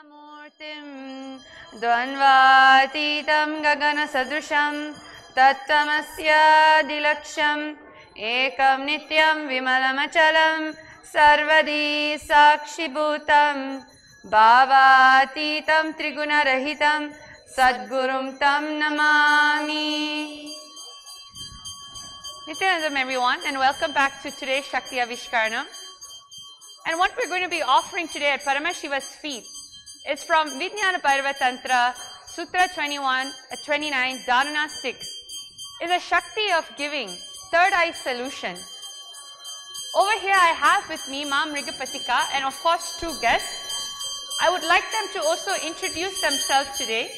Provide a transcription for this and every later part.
Murtim Dvanvatitam Gagana Sadrusham Tattamasya Dilaksham Ekam Nityam Vimalamachalam Sarvadi Sakshibhutam Bhavatitam Triguna Rahitam Sadgurum Tam Namami. Nithyanandam everyone, and welcome back to today's Shakti Avishkarana. And what we're going to be offering today at Paramashiva's feet is from Vijnana Parva Tantra, Sutra 29, Dharana 6. Is a Shakti of giving, third eye solution. Over here I have with me Ma Mrigapatika and of course two guests. I would like them to also introduce themselves today.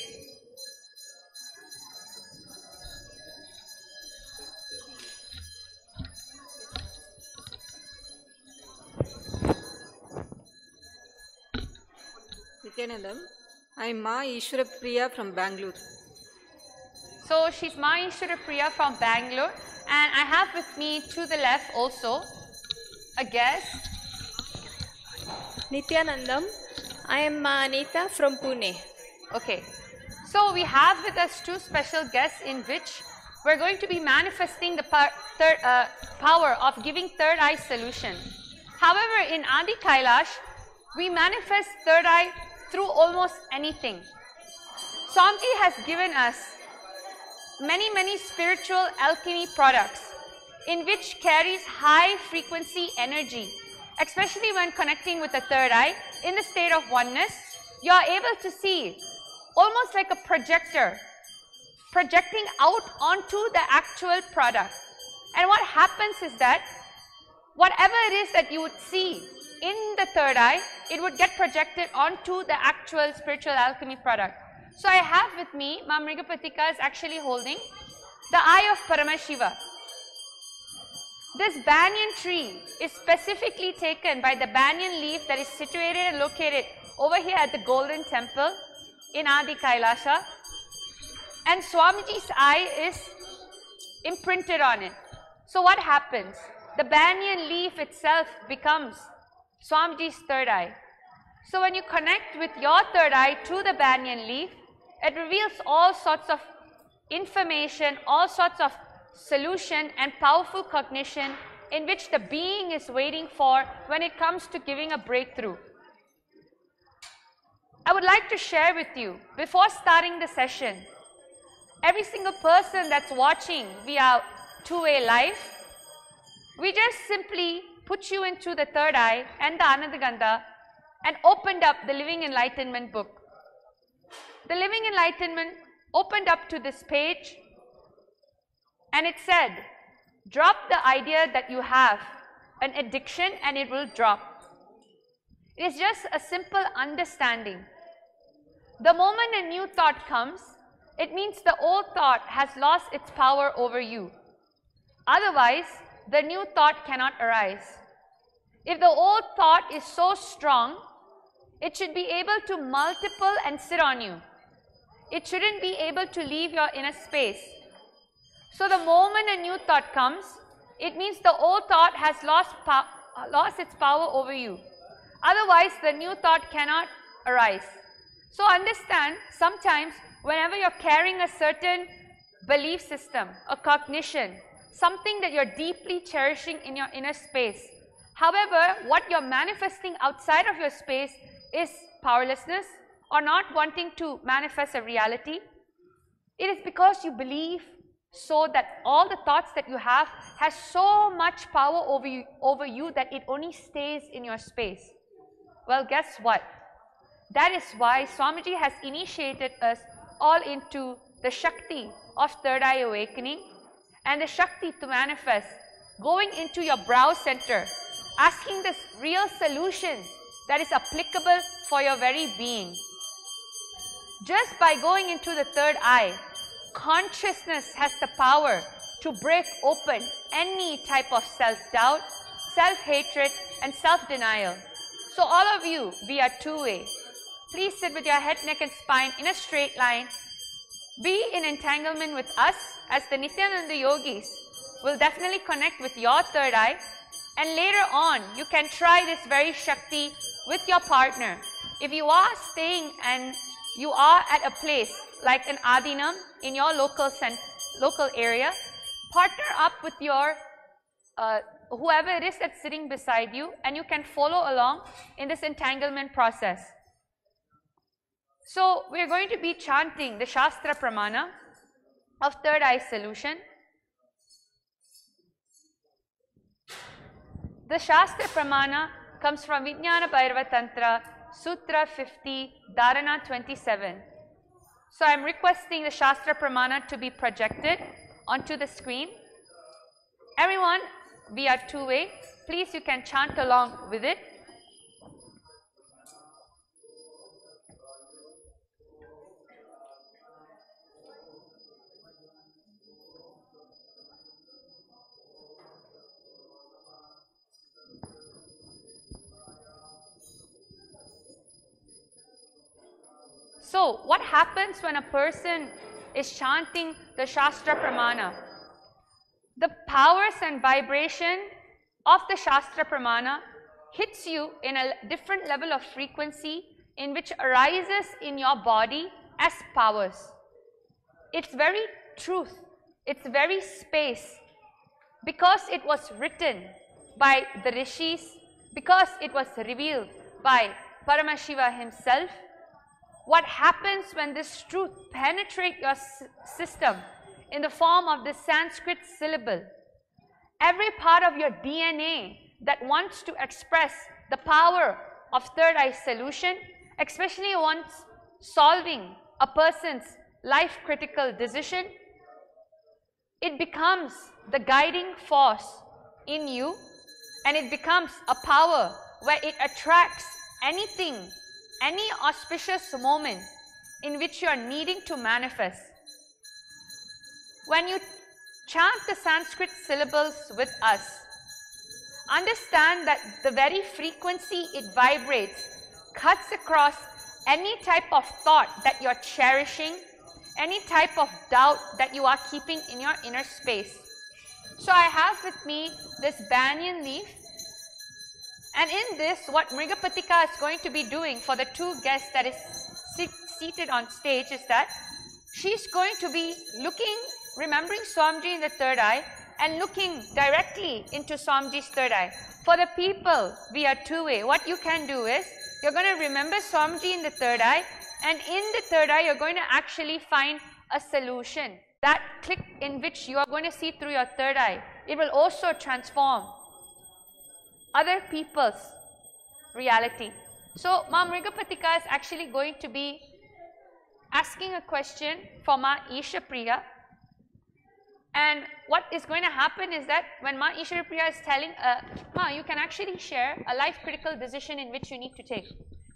Nithyanandam. I am Ma Ishwara Priya from Bangalore. So she's Ma Ishwara Priya from Bangalore, and I have with me to the left also a guest. Nithyanandam. I am Ma Anita from Pune. Okay, so we have with us two special guests in which we're going to be manifesting the power of giving third eye solution. However, in Adi Kailash, we manifest third eye through almost anything. Swamiji has given us many spiritual alchemy products in which carries high frequency energy, especially when connecting with the third eye in the state of oneness. You are able to see almost like a projector projecting out onto the actual product. And what happens is that whatever it is that you would see in the third eye, it would get projected onto the actual spiritual alchemy product. So I have with me, Ma Mrigapatika is actually holding the eye of Paramashiva. This banyan tree is specifically taken by the banyan leaf that is situated and located over here at the Golden Temple in Adi Kailasha. And Swamiji's eye is imprinted on it. So what happens? The banyan leaf itself becomes Swamiji's third eye. So when you connect with your third eye to the banyan leaf, it reveals all sorts of information, all sorts of solution and powerful cognition in which the being is waiting for when it comes to giving a breakthrough. I would like to share with you, before starting the session, every single person that's watching via two-way live, we just simply put you into the third eye and the Anandagandha and opened up the Living Enlightenment book. The Living Enlightenment opened up to this page and it said, drop the idea that you have an addiction and it will drop. It is just a simple understanding. The moment a new thought comes, it means the old thought has lost its power over you. Otherwise, the new thought cannot arise. If the old thought is so strong, it should be able to multiple and sit on you. It shouldn't be able to leave your inner space. So the moment a new thought comes, it means the old thought has lost its power over you. Otherwise, the new thought cannot arise. So understand, sometimes whenever you're carrying a certain belief system, a cognition, something that you're deeply cherishing in your inner space, however, what you're manifesting outside of your space is powerlessness or not wanting to manifest a reality. It is because you believe so that all the thoughts that you have has so much power over you that it only stays in your space. Well, guess what? That is why Swamiji has initiated us all into the Shakti of third eye awakening and the Shakti to manifest, going into your brow center, asking this real solution that is applicable for your very being. Just by going into the third eye, consciousness has the power to break open any type of self-doubt, self-hatred and self-denial. So all of you, we are two-way. Please sit with your head, neck and spine in a straight line. Be in entanglement with us as the Nithyananda yogis will definitely connect with your third eye, and later on you can try this very Shakti with your partner. if you are staying and you are at a place like an Adinam in your local area, partner up with your whoever it is that's sitting beside you, and you can follow along in this entanglement process. So we are going to be chanting the Shastra Pramana of third eye solution. The Shastra Pramana comes from Vijnana Bhairava Tantra, Sutra 50, Dharana 27. So I am requesting the Shastra Pramana to be projected onto the screen. Everyone, we are two-way. Please, you can chant along with it. So, what happens when a person is chanting the Shastra Pramana? The powers and vibration of the Shastra Pramana hits you in a different level of frequency in which arises in your body as powers. It's very truth, it's very space, because it was written by the Rishis, because it was revealed by Paramashiva himself. What happens when this truth penetrates your system in the form of the Sanskrit syllable? Every part of your DNA that wants to express the power of third eye solution, especially once solving a person's life critical decision, it becomes the guiding force in you, and it becomes a power where it attracts anything, any auspicious moment in which you are needing to manifest. When you chant the Sanskrit syllables with us, understand that the very frequency it vibrates cuts across any type of thought that you're cherishing, any type of doubt that you are keeping in your inner space. So I have with me this banyan leaf. And in this, what Mrigapatika is going to be doing for the two guests that is seated on stage is that she's going to be looking, remembering Swamiji in the third eye and looking directly into Swamiji's third eye. For the people, we are two-way. What you can do is, you're going to remember Swamiji in the third eye, and in the third eye, you're going to actually find a solution. That click in which you are going to see through your third eye, it will also transform other people's reality. So, Ma Mrigapatika is actually going to be asking a question for Ma Ishapriya. And what is going to happen is that when Ma Ishapriya is telling, Ma, you can actually share a life critical decision in which you need to take.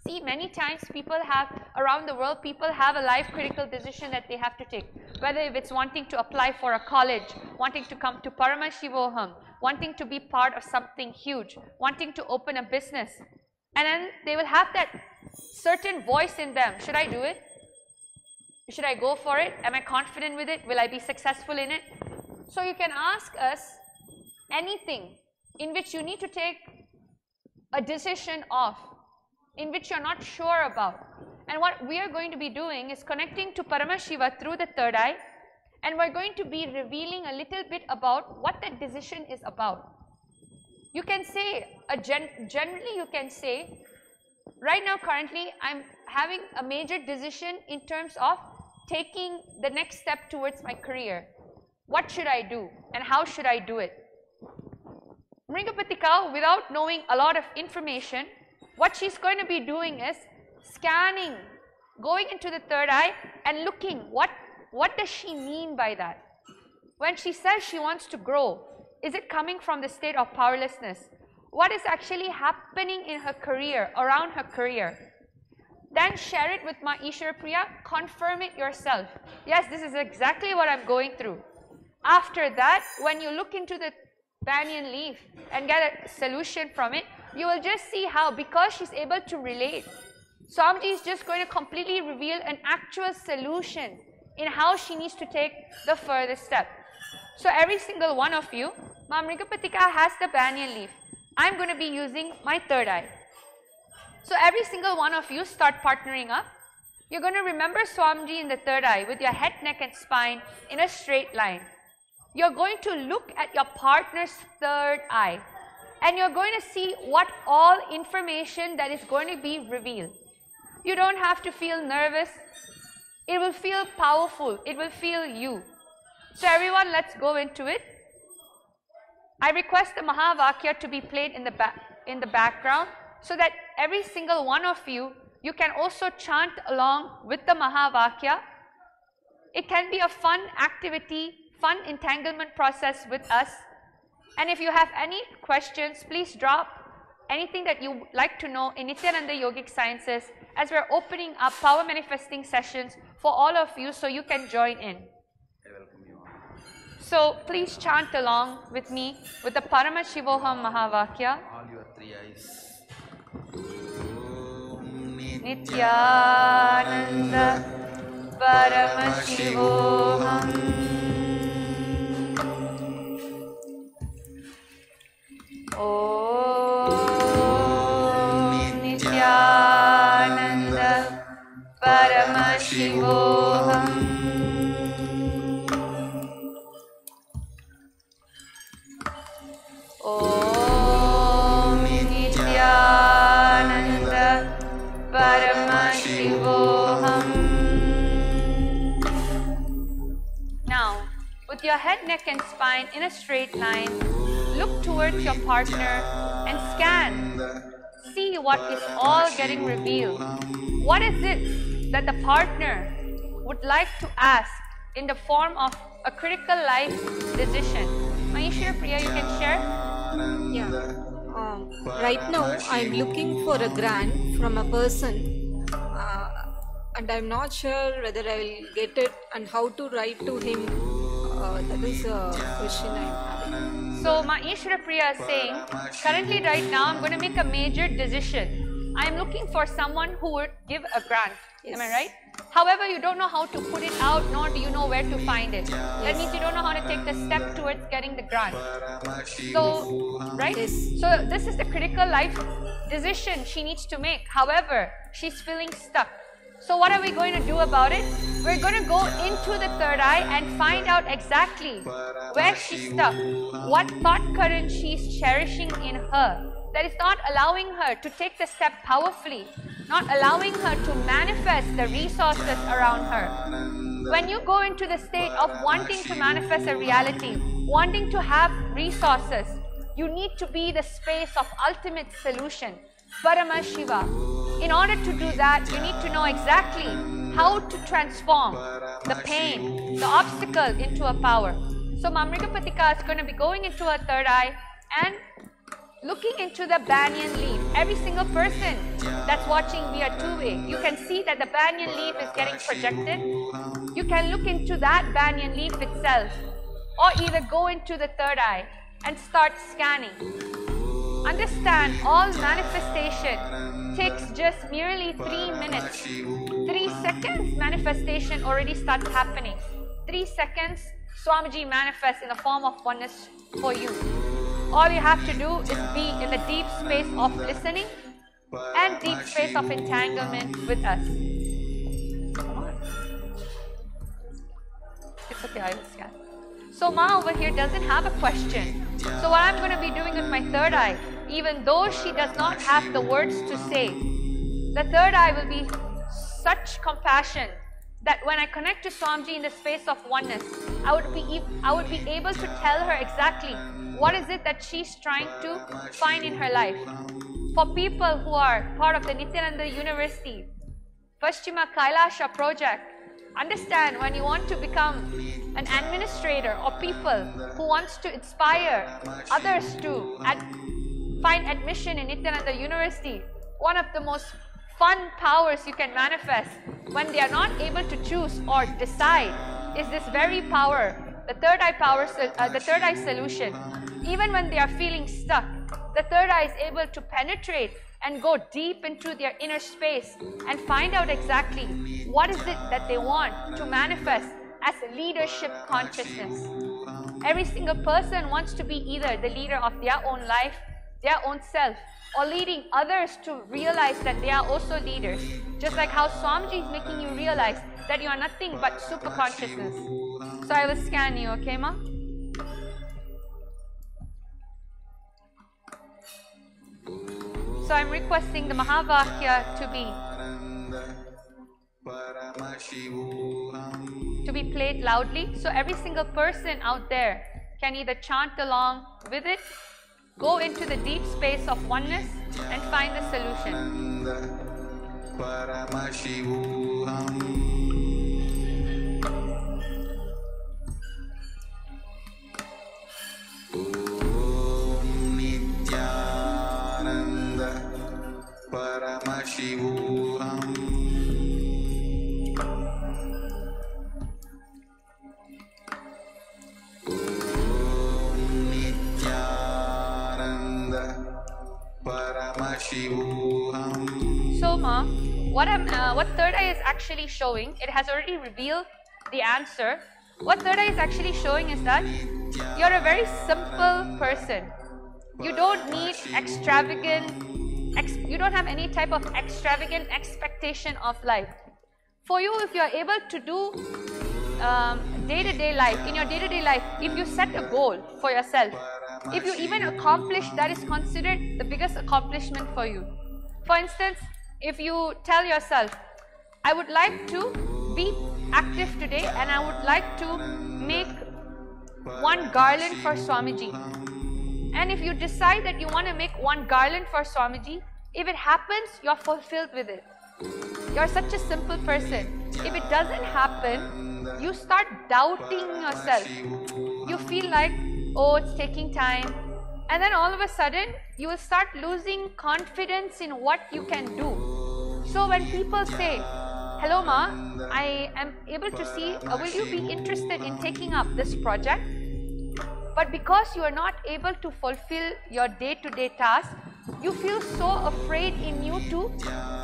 See, many times people have, around the world, people have a life critical decision that they have to take. Whether if it's wanting to apply for a college, wanting to come to Paramashivoham, wanting to be part of something huge, wanting to open a business. And then they will have that certain voice in them. Should I do it? Should I go for it? Am I confident with it? Will I be successful in it? So you can ask us anything in which you need to take a decision of, in which you're not sure about. And what we are going to be doing is connecting to Paramashiva through the third eye, and we're going to be revealing a little bit about what that decision is about. You can say, generally you can say, right now currently I'm having a major decision in terms of taking the next step towards my career. What should I do and how should I do it? Mrigapatika, without knowing a lot of information, what she's going to be doing is scanning, going into the third eye and looking what does she mean by that. When she says she wants to grow, is it coming from the state of powerlessness? What is actually happening in her career, around her career? Then share it with Ma Ishwarapriya, confirm it yourself. Yes, this is exactly what I'm going through. After that, when you look into the banyan leaf and get a solution from it, you will just see how, because she's able to relate, Swamiji is just going to completely reveal an actual solution in how she needs to take the further step. So every single one of you, Ma Mrigapatika has the banyan leaf. I'm going to be using my third eye. So every single one of you start partnering up. You're going to remember Swamiji in the third eye with your head, neck and spine in a straight line. You're going to look at your partner's third eye and you're going to see what all information that is going to be revealed. You don't have to feel nervous. It will feel powerful. It will feel you. So everyone, let's go into it. I request the Mahavakya to be played in the background so that every single one of you, you can also chant along with the Mahavakya. It can be a fun activity, fun entanglement process with us. And if you have any questions, please drop anything that you like to know in Nithyananda Yogic Sciences as we're opening up power manifesting sessions for all of you so you can join in. So please chant along with me with the Paramashivoham Mahavakya. All your three eyes. Nithyananda Paramashivoham. Om Nithyananda Paramashivoham. Om Nithyananda Paramashivoham. Now, with your head, neck and spine in a straight line, look towards your partner and scan. See what is all getting revealed. What is it that the partner would like to ask in the form of a critical life decision? Maishwara Priya, you can share? Yeah. Right now, I'm looking for a grant from a person, and I'm not sure whether I will get it and how to write to him. That is a question I'm having. So, Maishwara Priya is saying, currently right now, I'm going to make a major decision. I'm looking for someone who would give a grant. Yes. Am I right? However, you don't know how to put it out, nor do you know where to find it. That means you don't know how to take the step towards getting the grant. So, right? Yes. So, this is the critical life decision she needs to make. However, she's feeling stuck. So, what are we going to do about it? We're going to go into the third eye and find out exactly where she's stuck, what thought current she's cherishing in her that is not allowing her to take the step powerfully, not allowing her to manifest the resources around her. When you go into the state of wanting to manifest a reality, wanting to have resources, you need to be the space of ultimate solution, Paramashiva. In order to do that, you need to know exactly how to transform the pain, the obstacle into a power. So Mamrikapatika is going to be going into her third eye and looking into the banyan leaf. Every single person that's watching via two-way, you can see that the banyan leaf is getting projected. You can look into that banyan leaf itself, or either go into the third eye and start scanning. Understand, all manifestation takes just merely 3 minutes. 3 seconds, manifestation already starts happening. 3 seconds, Swamiji manifests in the form of oneness for you. All you have to do is be in the deep space of listening and deep space of entanglement with us. Come on. It's okay, I will scan. So Ma over here doesn't have a question. So what I'm going to be doing with my third eye, even though she does not have the words to say, the third eye will be such compassion that when I connect to Swamiji in the space of oneness, I would be able to tell her exactly what is it that she's trying to find in her life. For people who are part of the Nithyananda University Paschima Kailasha project, understand, when you want to become an administrator or people who wants to inspire others to find admission in Nithyananda University, one of the most fun powers you can manifest when they are not able to choose or decide is this very power, the third eye power, the third eye solution. Even when they are feeling stuck, the third eye is able to penetrate and go deep into their inner space and find out exactly what is it that they want to manifest as a leadership consciousness. Every single person wants to be either the leader of their own life, their own self, or leading others to realize that they are also leaders. Just like how Swamiji is making you realize that you are nothing but super consciousness. So I will scan you, okay, ma? So I'm requesting the Mahavakya to be played loudly. So every single person out there can either chant along with it, go into the deep space of oneness and find the solution. So ma, what third eye is actually showing, it has already revealed the answer. What third eye is actually showing is that you're a very simple person. You don't need you don't have any type of extravagant expectation of life. For you, if you're able to do day-to-day life, in your day-to-day life, if you set a goal for yourself, if you even accomplish, that is considered the biggest accomplishment for you. For instance, if you tell yourself, I would like to be active today and I would like to make one garland for Swamiji. And if you decide that you want to make one garland for Swamiji, if it happens, you're fulfilled with it. You're such a simple person. If it doesn't happen, you start doubting yourself. You feel like, oh, it's taking time. And then all of a sudden, you will start losing confidence in what you can do. So when people say, hello ma, I am able to see, will you be interested in taking up this project? But because you are not able to fulfill your day-to-day task, you feel so afraid in you to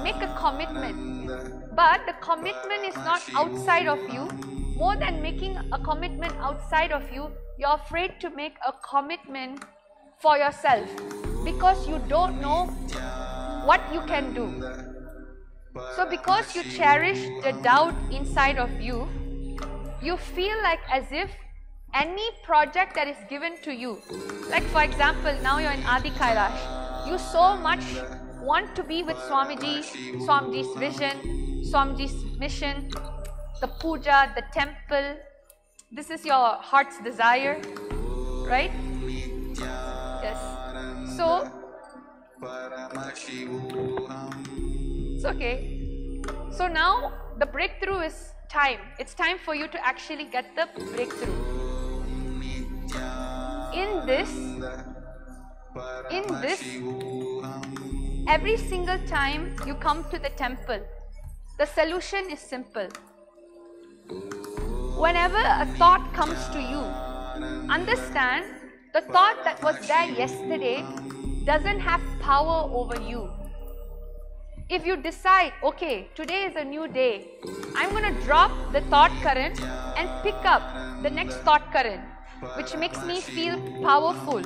make a commitment. But the commitment is not outside of you. More than making a commitment outside of you, you're afraid to make a commitment for yourself because you don't know what you can do. So because you cherish the doubt inside of you, you feel like as if any project that is given to you, like for example, now you're in Adi Kailash, you so much want to be with Swamiji, Swamiji's vision, Swamiji's mission, the puja, the temple. This is your heart's desire, right? Yes. So, it's okay. So now the breakthrough is time. It's time for you to actually get the breakthrough. In this, every single time you come to the temple, the solution is simple. Whenever a thought comes to you, understand the thought that was there yesterday doesn't have power over you. If you decide, okay, today is a new day, I'm going to drop the thought current and pick up the next thought current, which makes me feel powerful.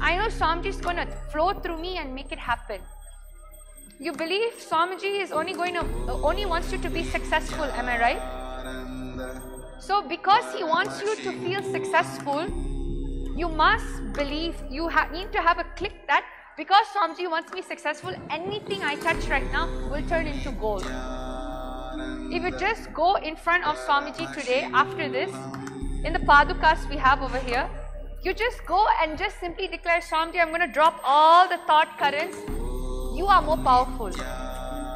I know Swamiji is going to flow through me and make it happen. You believe Swamiji is only wants you to be successful, am I right? So because he wants you to feel successful, you must believe, you need to have a click that because Swamiji wants me successful, anything I touch right now will turn into gold. If you just go in front of Swamiji today, after this, in the Padukas we have over here, you just go and just simply declare, Swamiji, I'm going to drop all the thought currents. You are more powerful.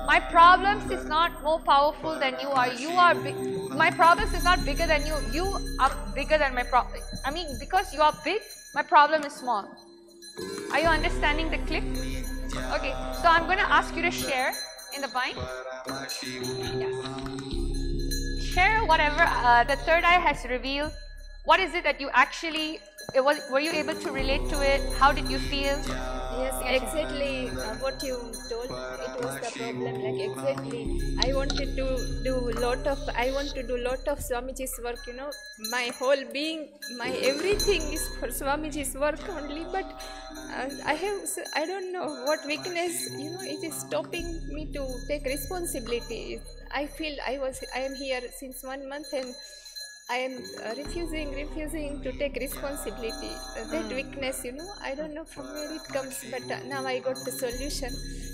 My problems is not more powerful than you are. You are big. My problems is not bigger than you. You are bigger than my problem. I mean, because you are big, my problem is small. Are you understanding the clip? Okay, so I'm going to ask you to share in the bind. Yes. Share whatever the third eye has revealed. What is it that you actually, were you able to relate to it? How did you feel? Yes, exactly what you told. It was the problem. Like exactly, I want to do lot of Swamiji's work. You know, my whole being, my everything is for Swamiji's work only. But I don't know what weakness. You know, it is stopping me to take responsibility. I feel I am here since 1 month and I am refusing to take responsibility. That weakness, you know, I don't know from where it comes, but now I got the solution,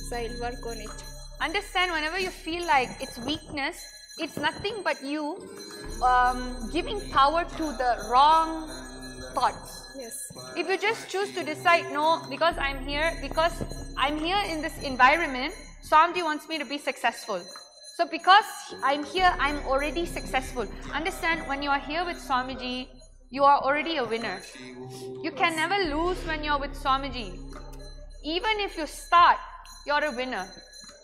so I'll work on it. Understand, whenever you feel like it's weakness, it's nothing but you giving power to the wrong thoughts. Yes. If you just choose to decide, no, because I'm here in this environment, Swamiji wants me to be successful. So because I'm here, I'm already successful. Understand, when you are here with Swamiji, you are already a winner. You can never lose when you're with Swamiji. Even if you start, you're a winner.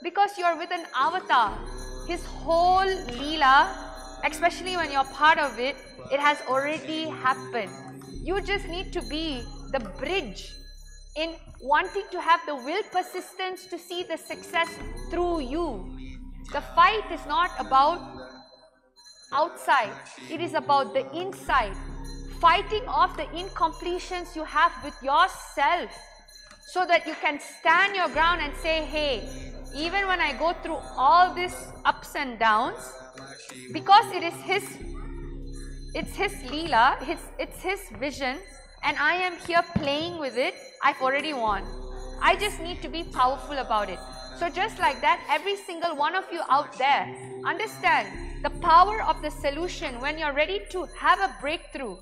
Because you're with an avatar. His whole Leela, especially when you're part of it, it has already happened. You just need to be the bridge in wanting to have the will persistence to see the success through you. The fight is not about outside, it is about the inside. Fighting off the incompletions you have with yourself so that you can stand your ground and say, hey, even when I go through all these ups and downs, because it's his Leela, it's his vision, and I am here playing with it, I've already won. I just need to be powerful about it. So just like that, every single one of you out there, understand the power of the solution when you're ready to have a breakthrough.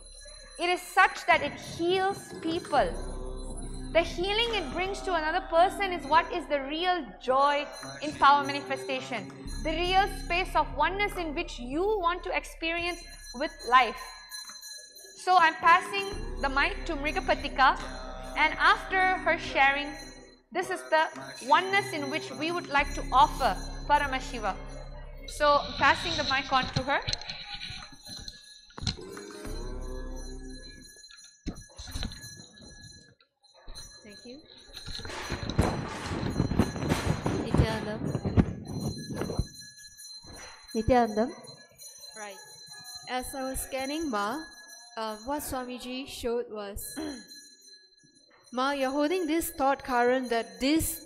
It is such that it heals people. The healing it brings to another person is what is the real joy in power manifestation. The real space of oneness in which you want to experience with life. So I'm passing the mic to Mrigapatika, and after her sharing, this is the oneness in which we would like to offer Paramashiva. So, passing the mic on to her. Thank you. Nithyanandam. Right. As I was scanning Ma, what Swamiji showed was, Ma, you're holding this thought current that this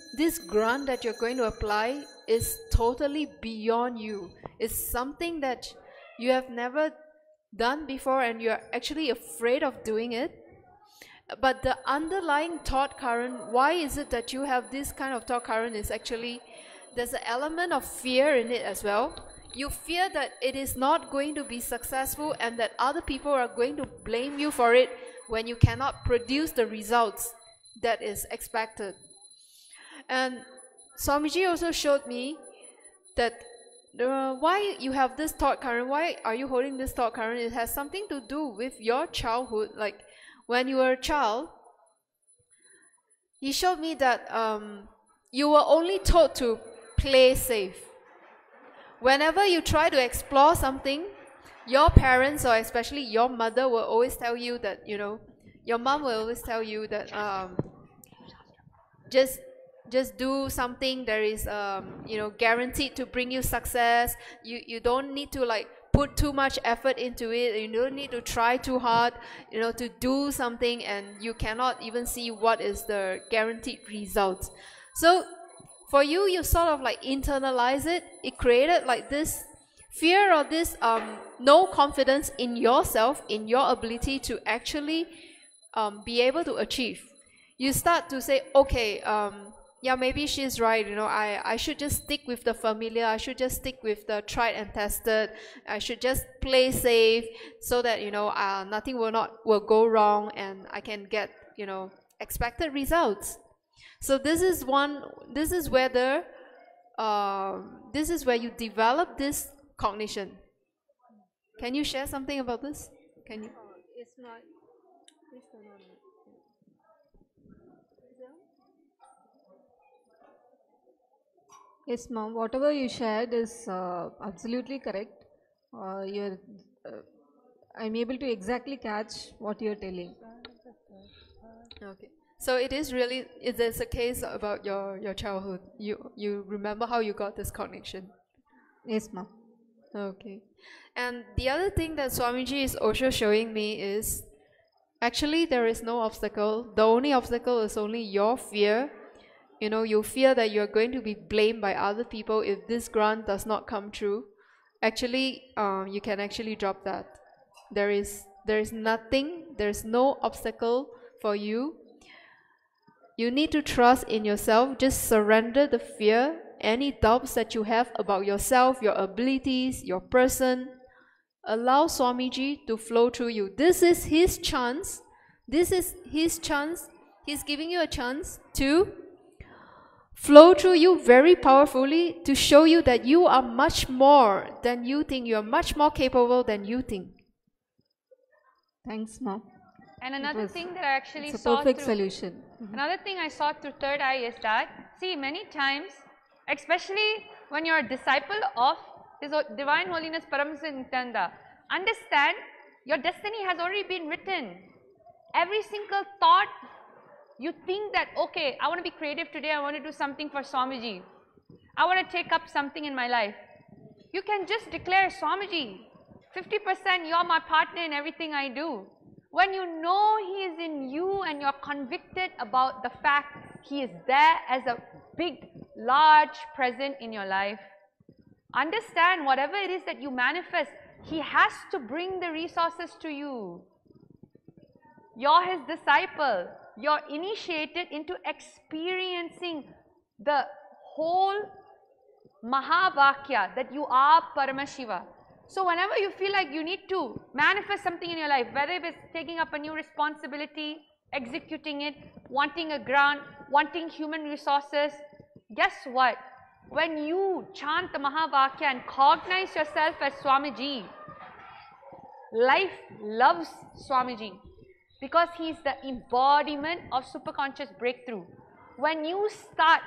grant that you're going to apply is totally beyond you. It's something that you have never done before and you're actually afraid of doing it. But the underlying thought current, why is it that you have this kind of thought current, is actually, there's an element of fear in it as well. You fear that it is not going to be successful and that other people are going to blame you for it when you cannot produce the results that is expected. And Swamiji also showed me that why you have this thought current, why are you holding this thought current, it has something to do with your childhood. Like when you were a child, he showed me that you were only taught to play safe. Whenever you try to explore something, your parents, or especially your mother, will always tell you that, you know, your mom will always tell you that just do something that is you know, guaranteed to bring you success. You don't need to like put too much effort into it. You don't need to try too hard, you know, to do something, and you cannot even see what is the guaranteed results. So for you, you sort of like internalize it. It created like this fear or this no confidence in yourself, in your ability to actually be able to achieve. You start to say, okay, yeah, maybe she's right, you know, I should just stick with the familiar, I should just stick with the tried and tested, I should just play safe so that, you know, nothing will go wrong and I can get, you know, expected results. So this is where you develop this cognition. Can you share something about this? Can you? Yes, ma'am. Yes, ma'am. Whatever you shared is absolutely correct. I'm able to exactly catch what you're telling. Okay. So it is really, it is a case about your childhood. You remember how you got this connection? Yes, ma'am. Okay. And the other thing that Swamiji is also showing me is, actually there is no obstacle. The only obstacle is only your fear. You know, you fear that you're going to be blamed by other people if this grant does not come true. Actually, you can actually drop that. There is nothing, there's no obstacle for you. You need to trust in yourself. Just surrender the fear, any doubts that you have about yourself, your abilities, your person. Allow Swamiji to flow through you. This is his chance. This is his chance. He's giving you a chance to flow through you very powerfully, to show you that you are much more than you think. You are much more capable than you think. Thanks, ma'am. And another thing that I actually It's a saw perfect through, solution. another thing I saw through third eye is that, see, many times, especially when you're a disciple of His Divine Holiness Paramahamsa Nithyananda, understand your destiny has already been written. Every single thought, you think that, okay, I want to be creative today, I want to do something for Swamiji. I want to take up something in my life. You can just declare, Swamiji, 50% you're my partner in everything I do. When you know He is in you and you're convicted about the fact He is there as a big, large present in your life, understand whatever it is that you manifest, He has to bring the resources to you. You're His disciple. You're initiated into experiencing the whole Mahavakya that you are Paramashiva. So whenever you feel like you need to manifest something in your life, whether it's taking up a new responsibility, executing it, wanting a grant, wanting human resources, guess what? When you chant the Mahavakya and cognize yourself as Swamiji, life loves Swamiji because he is the embodiment of superconscious breakthrough. When you start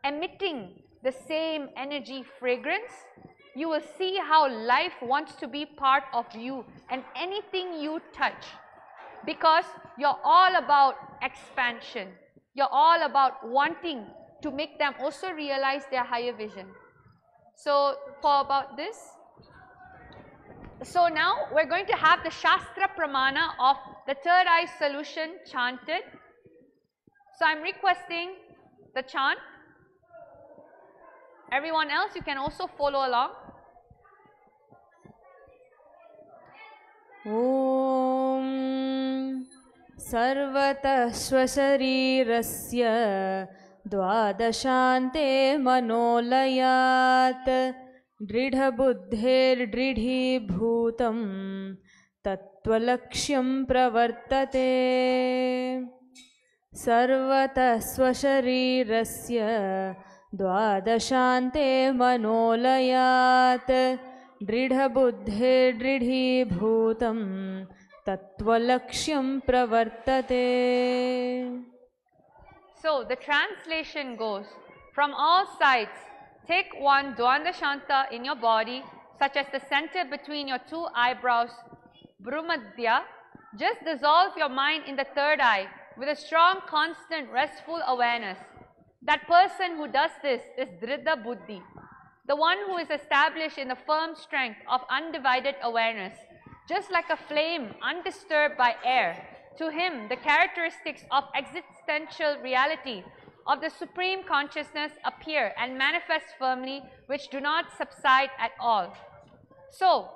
emitting the same energy fragrance, you will see how life wants to be part of you and anything you touch, because you're all about expansion. You're all about wanting to make them also realize their higher vision. So for about this, so now we're going to have the Shastra Pramana of the third eye solution chanted. So I'm requesting the chant. Everyone else, you can also follow along. Om Sarvata Swasharirasya Dvadashante Manolayat Dridha Buddhir Dridhi Bhutam Tattvalakshyam Pravartate Sarvata Swasharirasya Dvadashante Manolayat Dridha Buddhir Dridhi Bhutam Tattvalakshyam Pravartate. So the translation goes, from all sides, take one Dvanda Shanta in your body, such as the center between your two eyebrows, Brumadhya. Just dissolve your mind in the third eye with a strong, constant, restful awareness. That person who does this is Dridha Buddhi, the one who is established in the firm strength of undivided awareness, just like a flame undisturbed by air. To him, the characteristics of existential reality of the Supreme Consciousness appear and manifest firmly, which do not subside at all. So,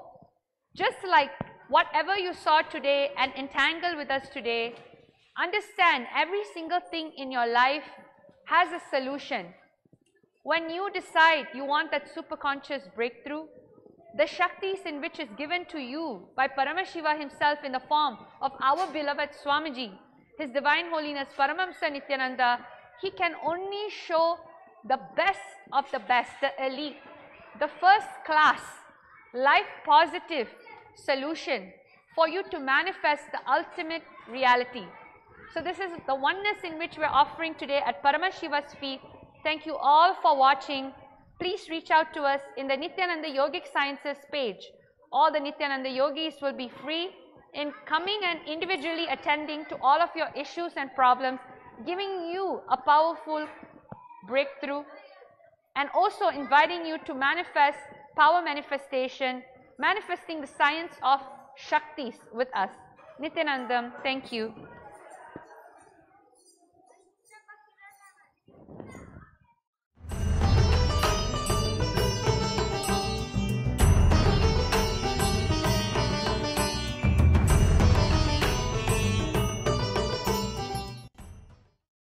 just like whatever you saw today and entangled with us today, understand every single thing in your life has a solution. When you decide you want that superconscious breakthrough, the Shaktis in which is given to you by Paramashiva himself in the form of our beloved Swamiji, His Divine Holiness Paramahamsa Nithyananda, he can only show the best of the best, the elite, the first class, life positive solution for you to manifest the ultimate reality. So this is the oneness in which we are offering today at Paramashiva's feet. Thank you all for watching. Please reach out to us in the Nithyananda Yogic Sciences page. All the Nithyananda Yogis will be free in coming and individually attending to all of your issues and problems giving you a powerful breakthrough, and also inviting you to manifest power manifestation, manifesting the science of Shaktis with us. Nithyanandam, thank you.